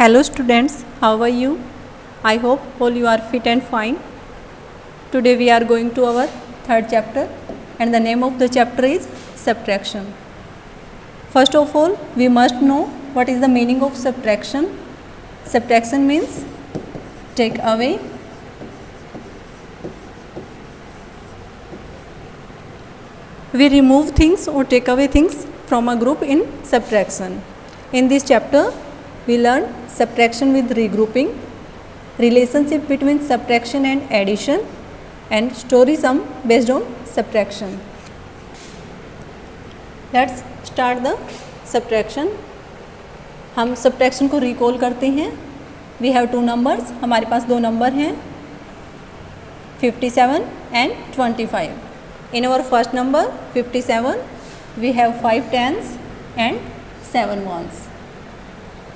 Hello students, how are you? I hope all you are fit and fine. Today we are going to our third chapter and the name of the chapter is subtraction. First of all, we must know what is the meaning of subtraction. Subtraction means take away. We remove things or take away things from a group in subtraction. In this chapter, we learn subtraction with regrouping, relationship between subtraction and addition, and story sum based on subtraction. Let's start the subtraction. हम subtraction को recall करते हैं. We have two numbers. हमारे पास दो number हैं 57 and 25. In our first number 57, we have 5 tens and 7 ones.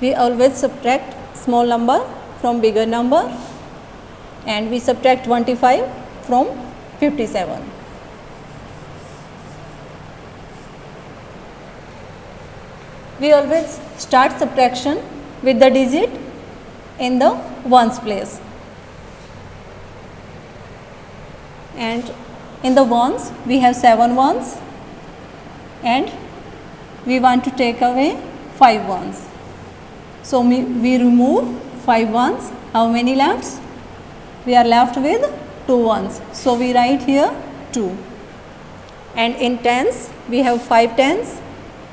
We always subtract small number from bigger number and we subtract 25 from 57. We always start subtraction with the digit in the ones place. And in the ones we have 7 ones and we want to take away 5 ones. So we remove 5 ones. How many left? We are left with 2 ones. So we write here 2. And in tens we have 5 tens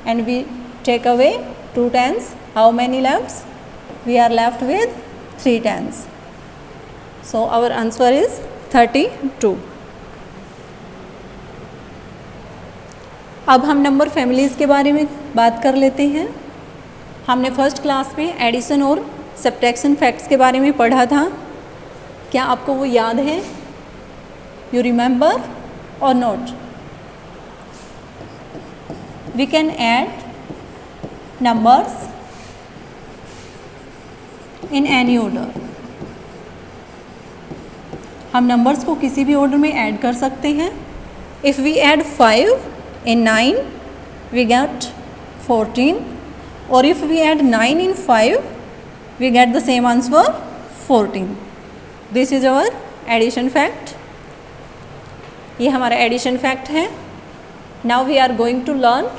and we take away 2 tens. How many left? We are left with 3 tens. So our answer is 32. अब हम number families के बारे में बात कर लेते हैं. हमने फर्स्ट क्लास में एडिशन और सब्ट्रैक्शन फैक्ट्स के बारे में पढ़ा था. क्या आपको वो याद है? यू रिमेंबर और not? We can add numbers in any order. हम नंबर्स को किसी भी ऑर्डर में ऐड कर सकते हैं. If we add 5 in 9, we get 14, or if we add 9 in 5, we get the same answer 14. This is our addition fact. ये हमारा addition fact है. Now we are going to learn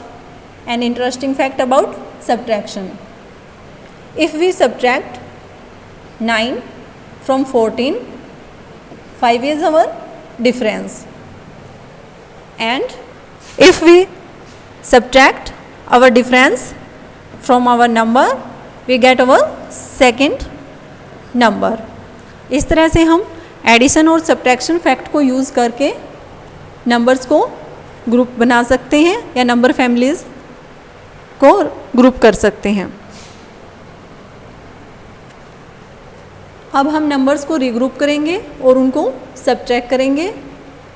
an interesting fact about subtraction. If we subtract 9 from 14, 5 is our difference. And if we subtract our difference from our number, we get our second number. इस तरह से हम addition और subtraction fact को use करके numbers को group बना सकते हैं या नंबर फैमिलीज़ को ग्रुप कर सकते हैं. अब हम नंबर्स को रीग्रुप करेंगे और उनको सब्ट्रैक्ट करेंगे.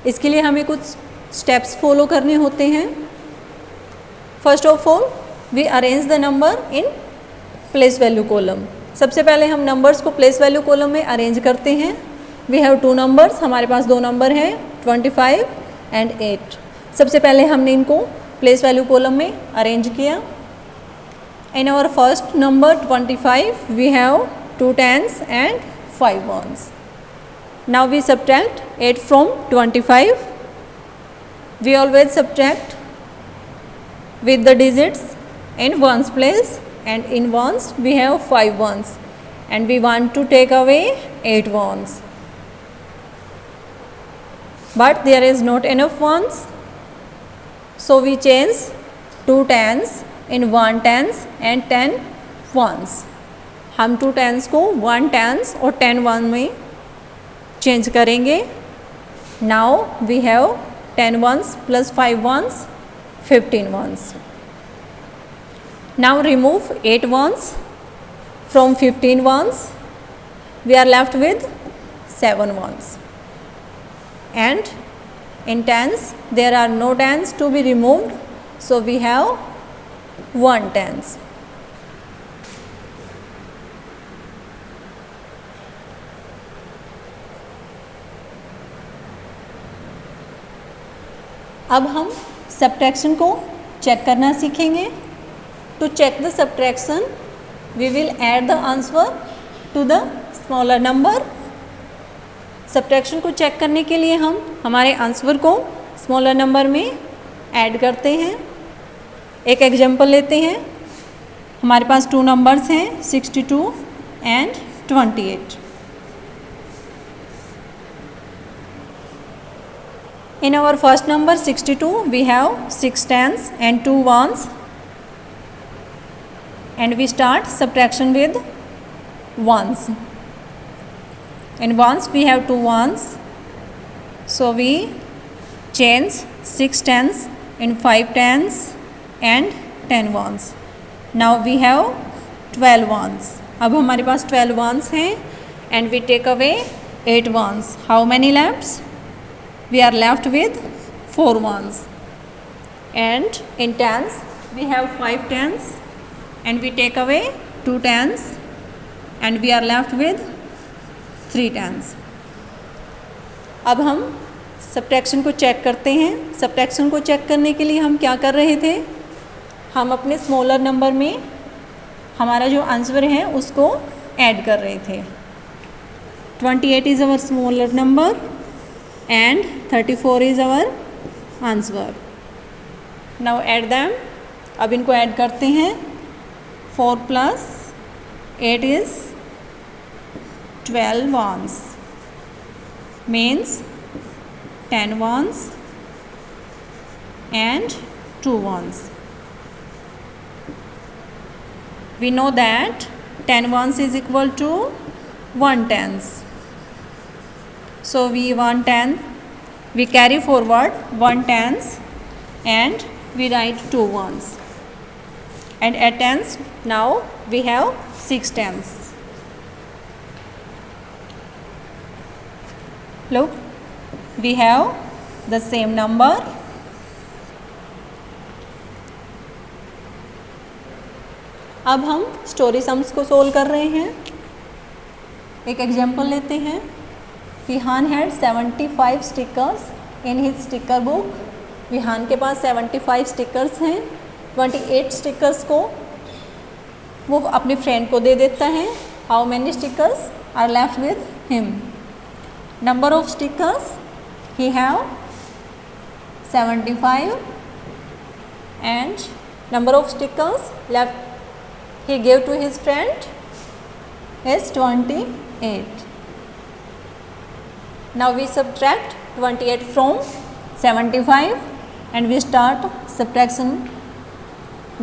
इसके लिए हमें कुछ स्टेप्स फॉलो करने होते हैं. First of all we arrange the number in place value column. सबसे पहले हम नंबर्स को प्लेस वैल्यू कॉलम में अरेंज करते हैं. We have 2 numbers. हमारे पास 2 नंबर हैं 25 एंड 8. सबसे पहले हमने इनको प्लेस वैल्यू कॉलम में अरेंज किया. In our first number 25 we have 2 tens and 5 ones. Now we subtract 8 from 25. We always subtract with the digits in ones place, and in ones we have 5 ones and we want to take away 8 ones. But there is not enough ones, so we change 2 tens in 1 tens and 10 ones. हम 2 tens को 1 tens और 10 ones में change करेंगे. Now we have 10 ones plus 5 ones, 15 ones. Now remove 8 ones from 15 ones. We are left with 7 ones. And in tens, there are no tens to be removed, so we have 1 tens. अब हम subtraction को check करना सीखेंगे. To check the subtraction we will add the answer to the smaller number. Subtraction को check करने के लिए हम हमारे आंसर को स्मॉलर नंबर में ऐड करते हैं। एक एग्जांपल लेते हैं। हमारे पास 2 नंबर्स हैं 62 and 28। In our first number 62 we have 6 tens and 2 ones, and we start subtraction with ones. In ones we have 2 ones, so we change 6 tens in 5 tens and 10 ones. Now we have 12 ones. अब हमारे पास 12 ones हैं and we take away 8 ones. How many left? We are left with 4 ones. And in tens we have 5 tens and we take away 2 tens and we are left with 3 tens. अब हम subtraction को check करते हैं। Subtraction को check करने के लिए हम क्या कर रहे थे, हम अपने स्मॉलर नंबर में हमारा जो आंसर है उसको ऐड कर रहे थे। 28 is our smaller number and 34 is our answer. Now add them. अब इनको ऐड करते हैं। 4 + 8 is 12 ones, means 10 ones and 2 ones. We know that 10 ones is equal to 1 tens. So we 1 ten, we carry forward 1 tens and we write 2 ones. And at tens now we have 6 tens. Look, we have the same number. अब हम story sums को solve कर रहे हैं। एक example लेते हैं। Vihaan had 75 stickers in his sticker book. Vihaan के पास 75 स्टिकर्स हैं। 28 स्टिकर्स को वो अपने फ्रेंड को दे देता है। How many stickers are left with him? Number of stickers he have 75 and number of stickers left he gave to his friend is 28. Now we subtract 28 from 75 and we start subtraction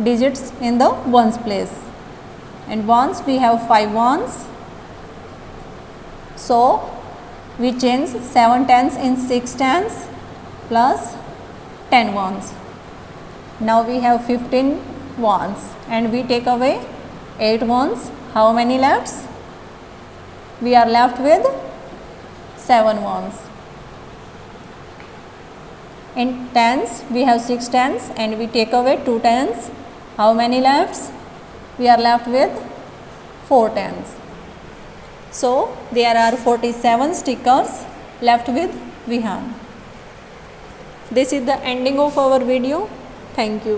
digits in the ones place. And ones we have 5 ones, so we change 7 tens in 6 tens plus 10 ones. Now we have 15 ones and we take away 8 ones. How many left? We are left with 7 ones. In tens we have 6 tens and we take away 2 tens. How many left? We are left with 4 tens. So there are 47 stickers left with Vihan. This is the ending of our video. Thank you.